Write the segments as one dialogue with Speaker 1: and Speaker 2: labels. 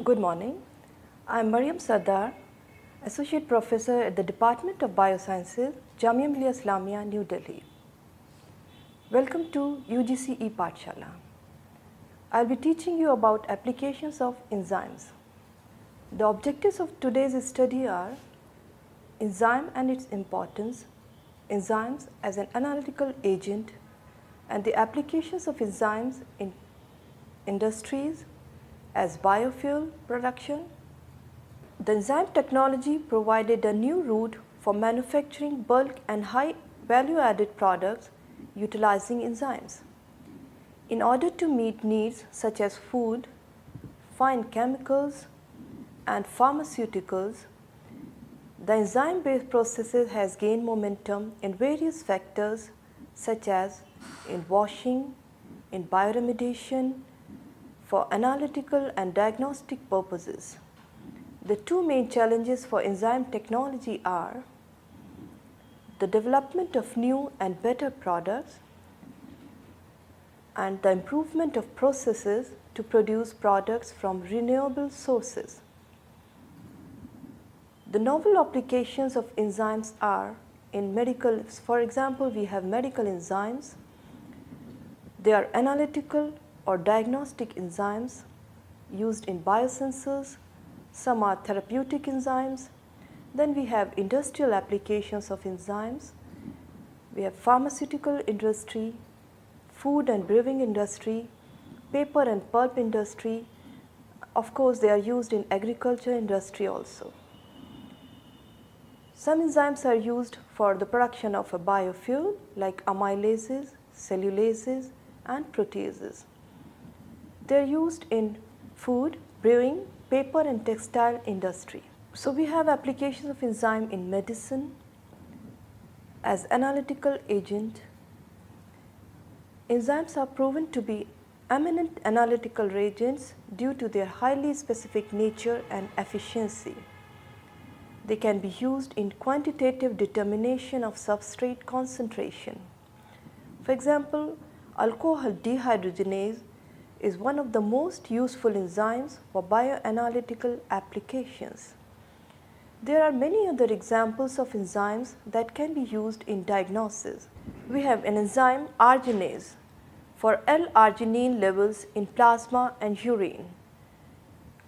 Speaker 1: Good morning. I am Mariam Sardar, Associate Professor at the Department of Biosciences, Jamia Millia Islamia, New Delhi. Welcome to UGC E-Pathshala. I will be teaching you about applications of enzymes. The objectives of today's study are enzyme and its importance, enzymes as an analytical agent, and the applications of enzymes in industries as biofuel production. The enzyme technology provided a new route for manufacturing bulk and high value added products utilizing enzymes. In order to meet needs such as food, fine chemicals and pharmaceuticals, the enzyme based processes has gained momentum in various factors such as in washing, in bioremediation, for analytical and diagnostic purposes. The two main challenges for enzyme technology are the development of new and better products and the improvement of processes to produce products from renewable sources. The novel applications of enzymes are in medical, for example, we have medical enzymes. They are analytical or diagnostic enzymes used in biosensors. Some are therapeutic enzymes. Then we have industrial applications of enzymes. We have pharmaceutical industry, food and brewing industry, paper and pulp industry. Of course, they are used in agriculture industry also. Some enzymes are used for the production of a biofuel like amylases, cellulases and proteases. They are used in food, brewing, paper and textile industry. So we have applications of enzyme in medicine as analytical agent. Enzymes are proven to be eminent analytical reagents due to their highly specific nature and efficiency. They can be used in quantitative determination of substrate concentration. For example, alcohol dehydrogenase is one of the most useful enzymes for bioanalytical applications. There are many other examples of enzymes that can be used in diagnosis. We have an enzyme arginase for L-arginine levels in plasma and urine.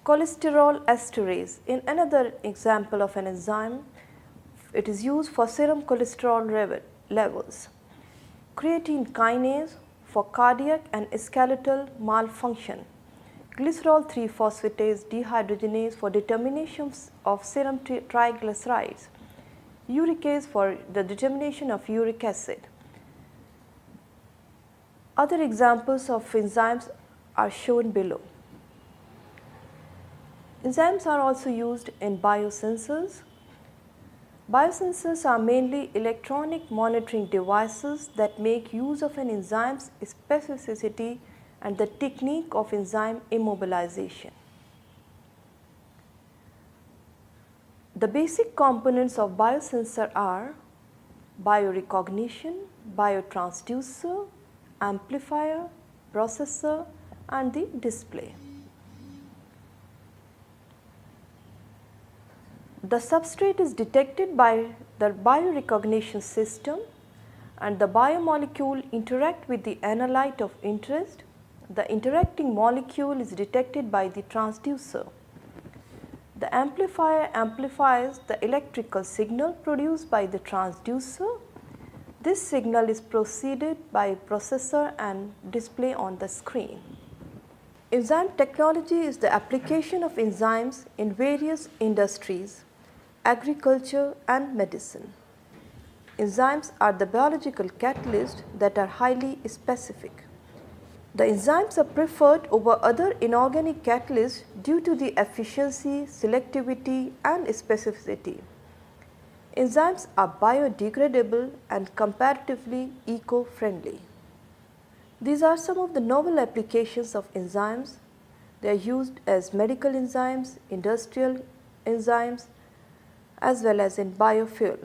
Speaker 1: Cholesterol esterase in another example of an enzyme, it is used for serum cholesterol levels. Creatine kinase for cardiac and skeletal malfunction, glycerol 3-phosphatase dehydrogenase for determination of serum triglycerides, uricase for the determination of uric acid. Other examples of enzymes are shown below. Enzymes are also used in biosensors. Biosensors are mainly electronic monitoring devices that make use of an enzyme's specificity and the technique of enzyme immobilization. The basic components of biosensor are biorecognition, biotransducer, amplifier, processor and the display. The substrate is detected by the biorecognition system and the biomolecule interact with the analyte of interest. The interacting molecule is detected by the transducer. The amplifier amplifies the electrical signal produced by the transducer. This signal is preceded by a processor and display on the screen. Enzyme technology is the application of enzymes in various industries, agriculture and medicine. Enzymes are the biological catalysts that are highly specific. The enzymes are preferred over other inorganic catalysts due to the efficiency, selectivity and specificity. Enzymes are biodegradable and comparatively eco-friendly. These are some of the novel applications of enzymes. They are used as medical enzymes, industrial enzymes, as well as in biofuel.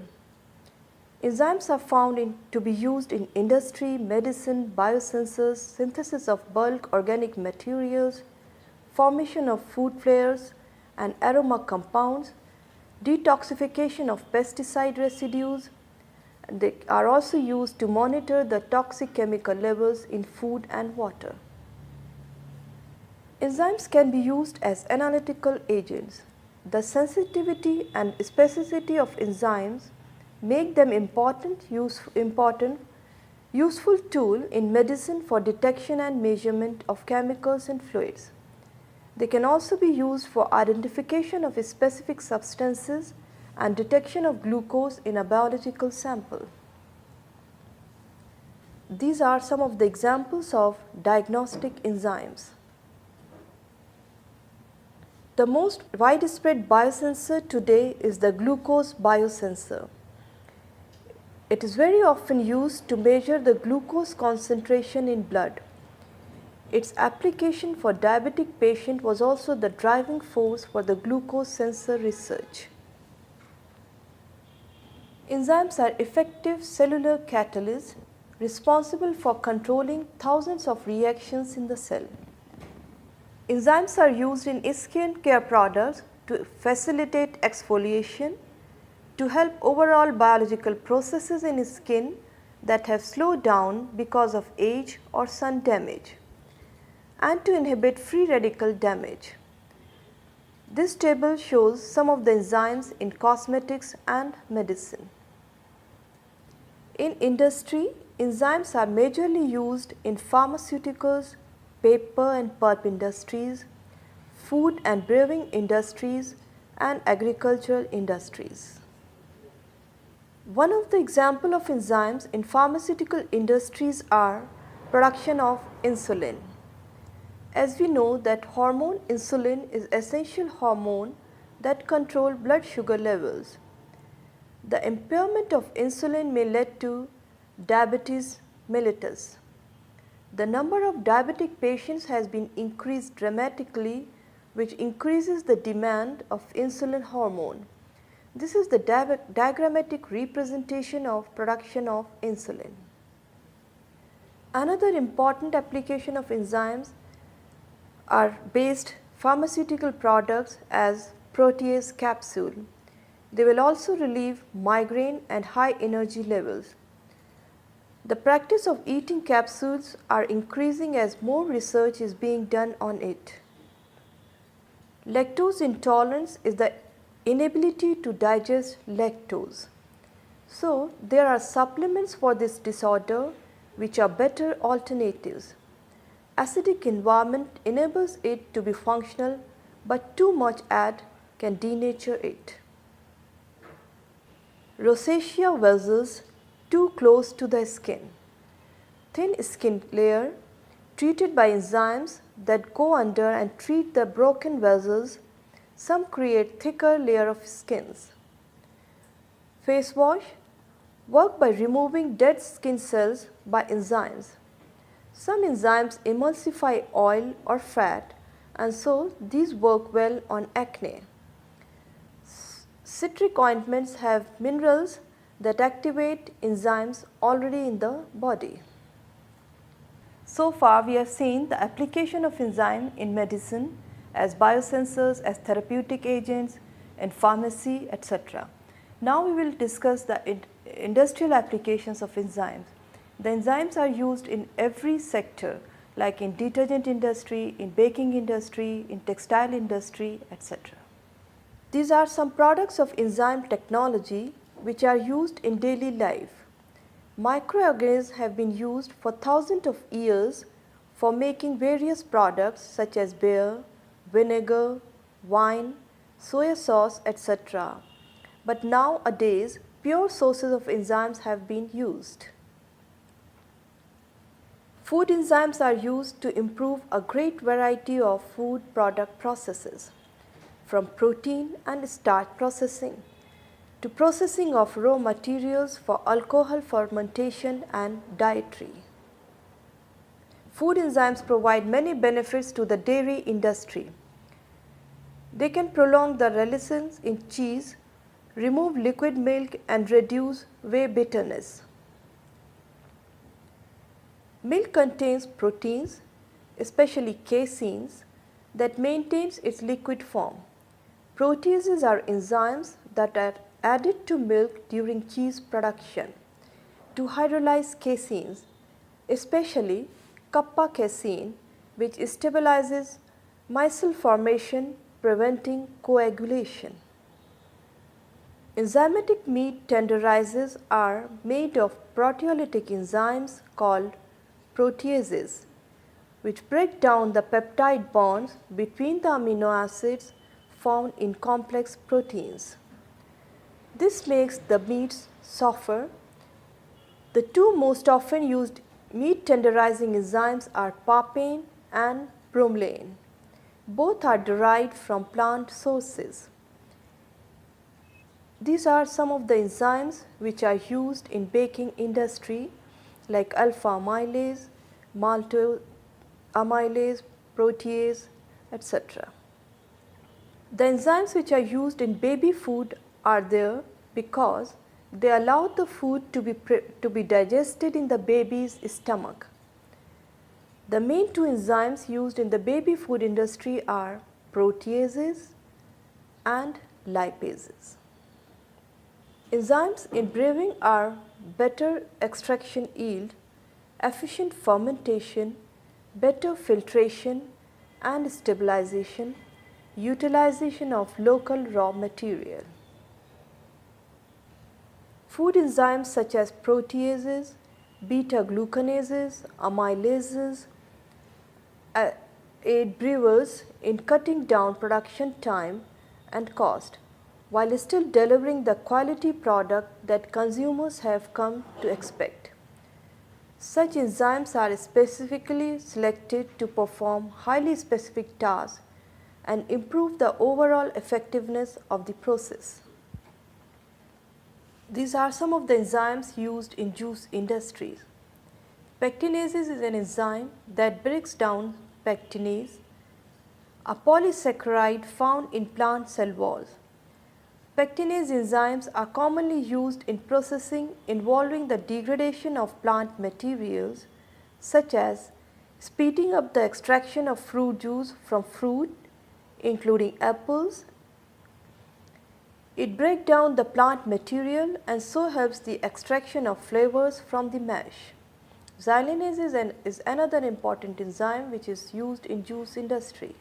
Speaker 1: Enzymes are found to be used in industry, medicine, biosensors, synthesis of bulk organic materials, formation of food flavors and aroma compounds, detoxification of pesticide residues. They are also used to monitor the toxic chemical levels in food and water. Enzymes can be used as analytical agents. The sensitivity and specificity of enzymes make them useful tool in medicine for detection and measurement of chemicals in fluids. They can also be used for identification of specific substances and detection of glucose in a biological sample. These are some of the examples of diagnostic enzymes. The most widespread biosensor today is the glucose biosensor. It is very often used to measure the glucose concentration in blood. Its application for diabetic patients was also the driving force for the glucose sensor research. Enzymes are effective cellular catalysts responsible for controlling thousands of reactions in the cell. Enzymes are used in skin care products to facilitate exfoliation, to help overall biological processes in skin that have slowed down because of age or sun damage, and to inhibit free radical damage. This table shows some of the enzymes in cosmetics and medicine. In industry, enzymes are majorly used in pharmaceuticals, paper and pulp industries, food and brewing industries, and agricultural industries. One of the examples of enzymes in pharmaceutical industries are production of insulin. As we know that hormone insulin is essential hormone that control blood sugar levels. The impairment of insulin may lead to diabetes mellitus. The number of diabetic patients has been increased dramatically, which increases the demand of insulin hormone. This is the diagrammatic representation of production of insulin. Another important application of enzymes are based pharmaceutical products as protease capsule. They will also relieve migraine and high energy levels. The practice of eating capsules are increasing as more research is being done on it. Lactose intolerance is the inability to digest lactose. So, there are supplements for this disorder which are better alternatives. Acidic environment enables it to be functional, but too much add can denature it. Rosacea vessels too close to the skin. Thin skin layer treated by enzymes that go under and treat the broken vessels. Some create thicker layer of skins. Face wash work by removing dead skin cells by enzymes. Some enzymes emulsify oil or fat, and so these work well on acne. Citric ointments have minerals that activate enzymes already in the body. So far we have seen the application of enzyme in medicine as biosensors, as therapeutic agents, in pharmacy, etc. Now we will discuss the industrial applications of enzymes. The enzymes are used in every sector, like in detergent industry, in baking industry, in textile industry, etc. These are some products of enzyme technology which are used in daily life. Microorganisms have been used for thousands of years for making various products such as beer, vinegar, wine, soya sauce, etc. But nowadays, pure sources of enzymes have been used. Food enzymes are used to improve a great variety of food product processes, from protein and starch processing to processing of raw materials for alcohol fermentation and dietary. Food enzymes provide many benefits to the dairy industry. They can prolong the relicence in cheese, remove liquid milk, and reduce whey bitterness. Milk contains proteins, especially caseins, that maintains its liquid form. Proteases are enzymes that are added to milk during cheese production to hydrolyze caseins, especially kappa casein, which stabilizes micelle formation, preventing coagulation. Enzymatic meat tenderizers are made of proteolytic enzymes called proteases, which break down the peptide bonds between the amino acids found in complex proteins. This makes the meats softer. The two most often used meat tenderizing enzymes are papain and bromelain. Both are derived from plant sources. These are some of the enzymes which are used in baking industry like alpha amylase, maltose amylase, protease, etc. The enzymes which are used in baby food are there because they allow the food to be digested in the baby's stomach. The main two enzymes used in the baby food industry are proteases and lipases. Enzymes in brewing are better extraction yield, efficient fermentation, better filtration and stabilization, utilization of local raw material. Food enzymes such as proteases, beta-glucanases, amylases aid brewers in cutting down production time and cost, while still delivering the quality product that consumers have come to expect. Such enzymes are specifically selected to perform highly specific tasks and improve the overall effectiveness of the process. These are some of the enzymes used in juice industries. Pectinases is an enzyme that breaks down pectinase, a polysaccharide found in plant cell walls. Pectinase enzymes are commonly used in processing involving the degradation of plant materials such as speeding up the extraction of fruit juice from fruit including apples. It breaks down the plant material and so helps the extraction of flavors from the mash. Xylanase is another important enzyme which is used in juice industry.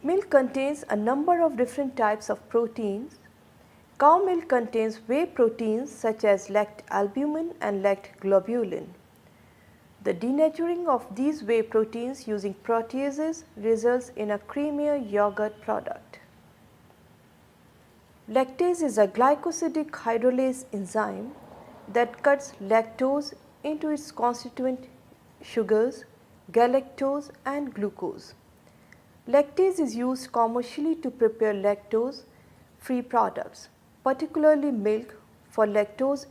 Speaker 1: Milk contains a number of different types of proteins. Cow milk contains whey proteins such as lactalbumin and lactoglobulin. The denaturing of these whey proteins using proteases results in a creamier yogurt product. Lactase is a glycosidic hydrolase enzyme that cuts lactose into its constituent sugars, galactose and glucose. Lactase is used commercially to prepare lactose-free products, particularly milk for lactose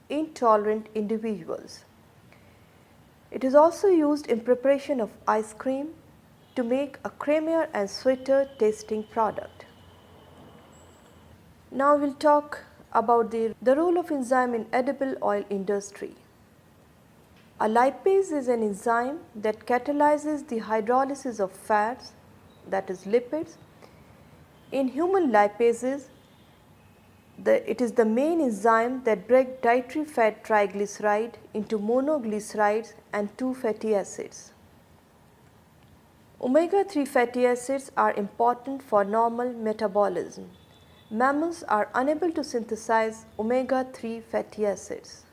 Speaker 1: intolerant individuals. It is also used in preparation of ice cream to make a creamier and sweeter tasting product. Now we will talk about the role of enzyme in edible oil industry. A lipase is an enzyme that catalyzes the hydrolysis of fats, that is lipids. In human lipases, it is the main enzyme that breaks dietary fat triglyceride into monoglycerides and 2 fatty acids. Omega-3 fatty acids are important for normal metabolism. Mammals are unable to synthesize omega-3 fatty acids.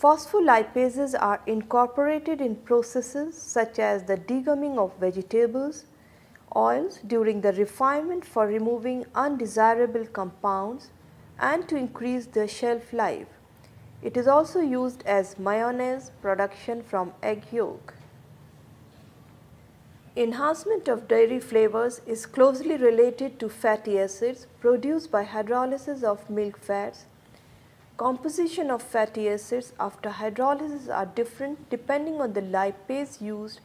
Speaker 1: Phospholipases are incorporated in processes such as the degumming of vegetables, oils during the refinement for removing undesirable compounds and to increase their shelf life. It is also used as mayonnaise production from egg yolk. Enhancement of dairy flavors is closely related to fatty acids produced by hydrolysis of milk fats. Composition of fatty acids after hydrolysis are different depending on the lipase used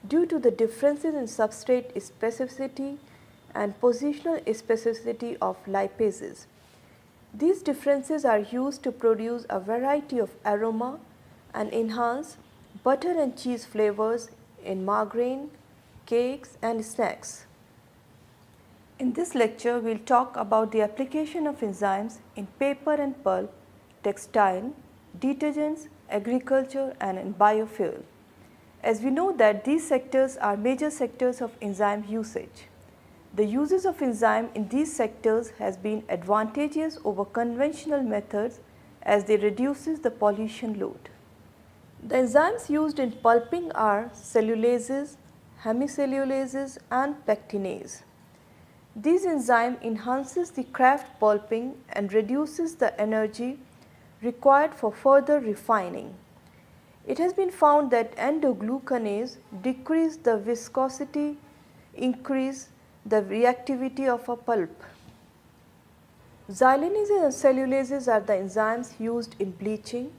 Speaker 1: due to the differences in substrate specificity and positional specificity of lipases. These differences are used to produce a variety of aroma and enhance butter and cheese flavors in margarine, cakes and snacks. In this lecture, we will talk about the application of enzymes in paper and pulp, textile, detergents, agriculture and in biofuel. As we know that these sectors are major sectors of enzyme usage. The uses of enzyme in these sectors has been advantageous over conventional methods as they reduces the pollution load. The enzymes used in pulping are cellulases, hemicellulases and pectinase. These enzyme enhances the kraft pulping and reduces the energy required for further refining. It has been found that endoglucanase decrease the viscosity, increase the reactivity of a pulp. Xylanases and cellulases are the enzymes used in bleaching.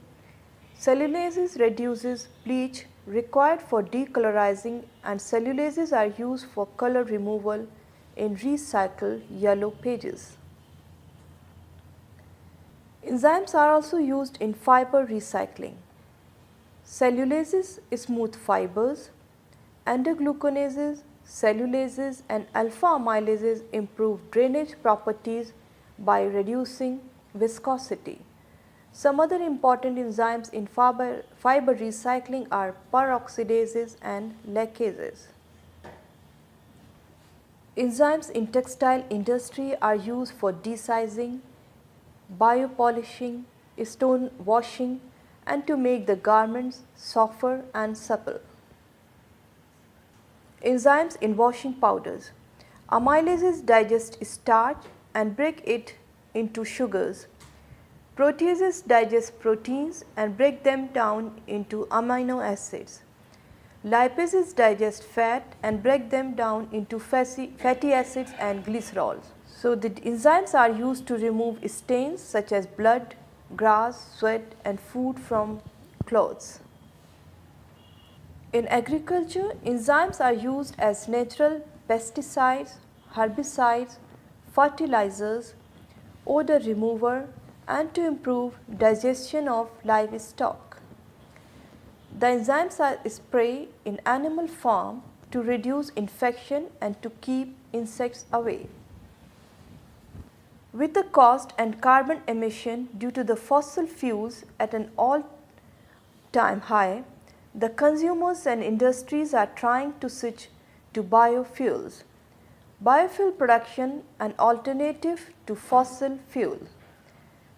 Speaker 1: Cellulases reduces bleach required for decolorizing and cellulases are used for color removal in recycled yellow pages. Enzymes are also used in fiber recycling. Cellulases smooth fibers, endoglucanases, cellulases and alpha amylases improve drainage properties by reducing viscosity. Some other important enzymes in fiber recycling are peroxidases and lacases. Enzymes in textile industry are used for desizing, biopolishing, stone washing and to make the garments softer and supple. Enzymes in washing powders. Amylases digest starch and break it into sugars. Proteases digest proteins and break them down into amino acids. Lipases digest fat and break them down into fatty acids and glycerols. So, the enzymes are used to remove stains such as blood, grass, sweat and food from clothes. In agriculture, enzymes are used as natural pesticides, herbicides, fertilizers, odor remover and to improve digestion of livestock. The enzymes are sprayed in animal farm to reduce infection and to keep insects away. With the cost and carbon emission due to the fossil fuels at an all-time high, the consumers and industries are trying to switch to biofuels. Biofuel production an alternative to fossil fuel.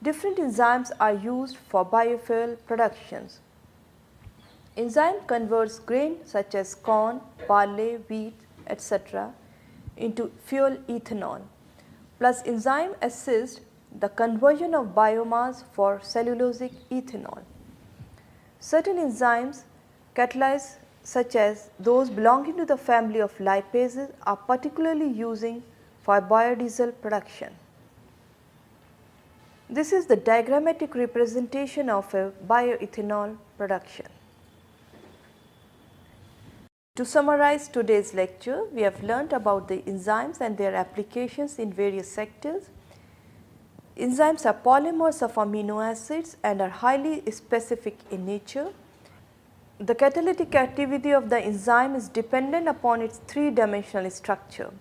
Speaker 1: Different enzymes are used for biofuel productions. Enzyme converts grain such as corn, barley, wheat, etc. into fuel ethanol. Plus enzyme assists the conversion of biomass for cellulosic ethanol. Certain enzymes catalyze such as those belonging to the family of lipases are particularly using for biodiesel production. This is the diagrammatic representation of a bioethanol production. To summarize today's lecture, we have learnt about the enzymes and their applications in various sectors. Enzymes are polymers of amino acids and are highly specific in nature. The catalytic activity of the enzyme is dependent upon its three-dimensional structure.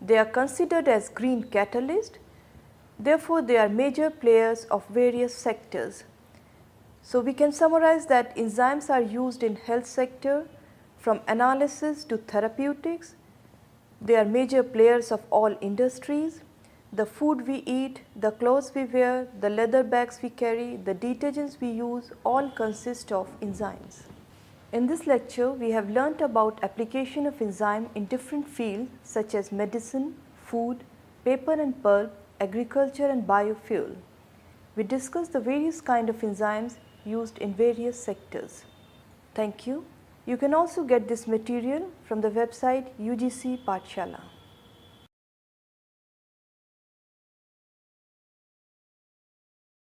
Speaker 1: They are considered as green catalysts, therefore they are major players of various sectors. So we can summarize that enzymes are used in health sector from analysis to therapeutics. They are major players of all industries. The food we eat, the clothes we wear, the leather bags we carry, the detergents we use all consist of enzymes. In this lecture, we have learnt about application of enzyme in different fields such as medicine, food, paper and pulp, agriculture and biofuel. We discussed the various kinds of enzymes used in various sectors. Thank you. You can also get this material from the website UGC Pathshala.